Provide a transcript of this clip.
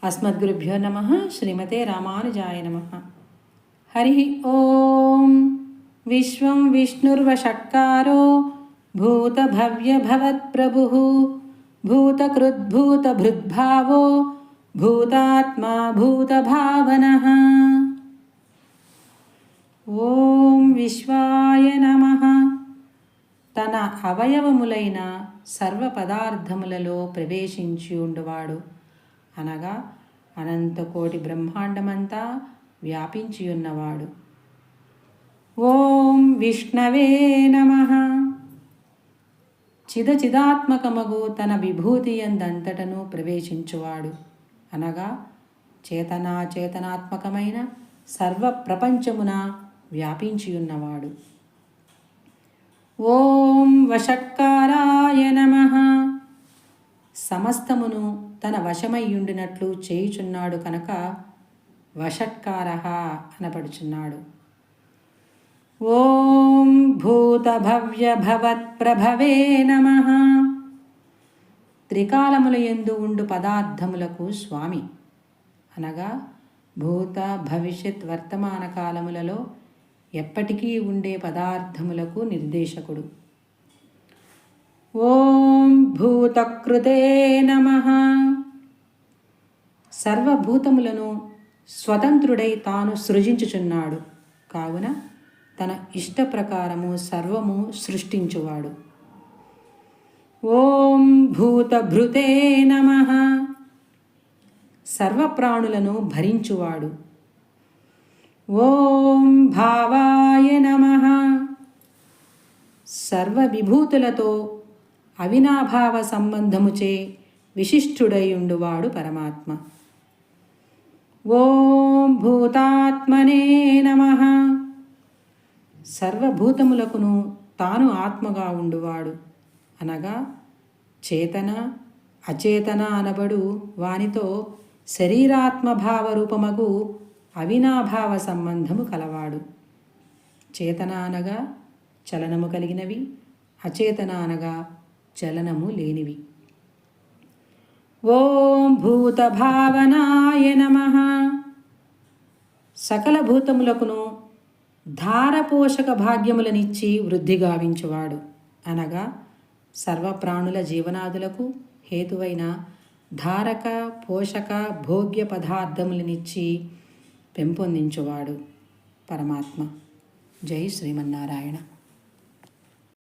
అస్మద్గురుభ్యో నమః. శ్రీమతే రామానుజాయ నమః. హరి ఓం. విశ్వం విష్ణుర్వషట్కారో భూతభవ్యభవత్ప్రభుః భూతకృద్భూతభృద్భావో భూతాత్మా భూతభావనః. ఓం విశ్వాయ నమః. తన అవయవములైన సర్వ పదార్థములలో ప్రవేశించి ఉండువాడు, అనగా అనంతకోటి బ్రహ్మాండమంతా వ్యాపించి ఉన్నవాడు. ఓం విష్ణవే నమః. చిదచిదాత్మకమగు తన విభూతి యందంతటను ప్రవేశించువాడు, అనగా చేతనాచేతనాత్మకమైన సర్వ ప్రపంచమున వ్యాపించి ఉన్నవాడు. ఓం వషట్కారాయ నమః. సమస్తమును తన వశమయ్యుండినట్లు చేయుచున్నాడు కనుక వషట్కారః అనబడుచున్నాడు. ఓం భూతభవ్యభవత్ప్రభవే నమః. త్రికాలములయందు ఉండు పదార్థములకు స్వామి, అనగా భూత భవిష్యత్ వర్తమాన కాలములలో ఎప్పటికీ ఉండే పదార్థములకు నిర్దేశకుడు. ఓం భూతకృతే నమః. సర్వభూతములను స్వతంత్రుడై తాను సృజించుచున్నాడు కావున తన ఇష్ట ప్రకారము సర్వము సృష్టించువాడు. ఓం భూతభృతే నమః. సర్వప్రాణులను భరించువాడు. ఓం భావాయ నమః. సర్వవిభూతులతో అవినాభావ సంబంధముచే విశిష్టుడైయుండువాడు పరమాత్మ. ఓం భూతాత్మనే నమః. సర్వభూతములకును తాను ఆత్మగా ఉండువాడు, అనగా చేతన అచేతన అనబడు వానితో శరీరాత్మభావ రూపమగు అవినాభావ సంబంధము కలవాడు. చేతన అనగా చలనము కలిగినవి, అచేతన అనగా చలనము లేనివి. ఓం భూతభావనాయ నమః. సకల భూతములకును ధారపోషక భాగ్యములనిచ్చి వృద్ధి గావించువాడు, అనగా సర్వప్రాణుల జీవనాదులకు హేతువైన ధారక పోషక భోగ్య పదార్థములనిచ్చి పెంపొందించువాడు పరమాత్మ. జై శ్రీమన్నారాయణ.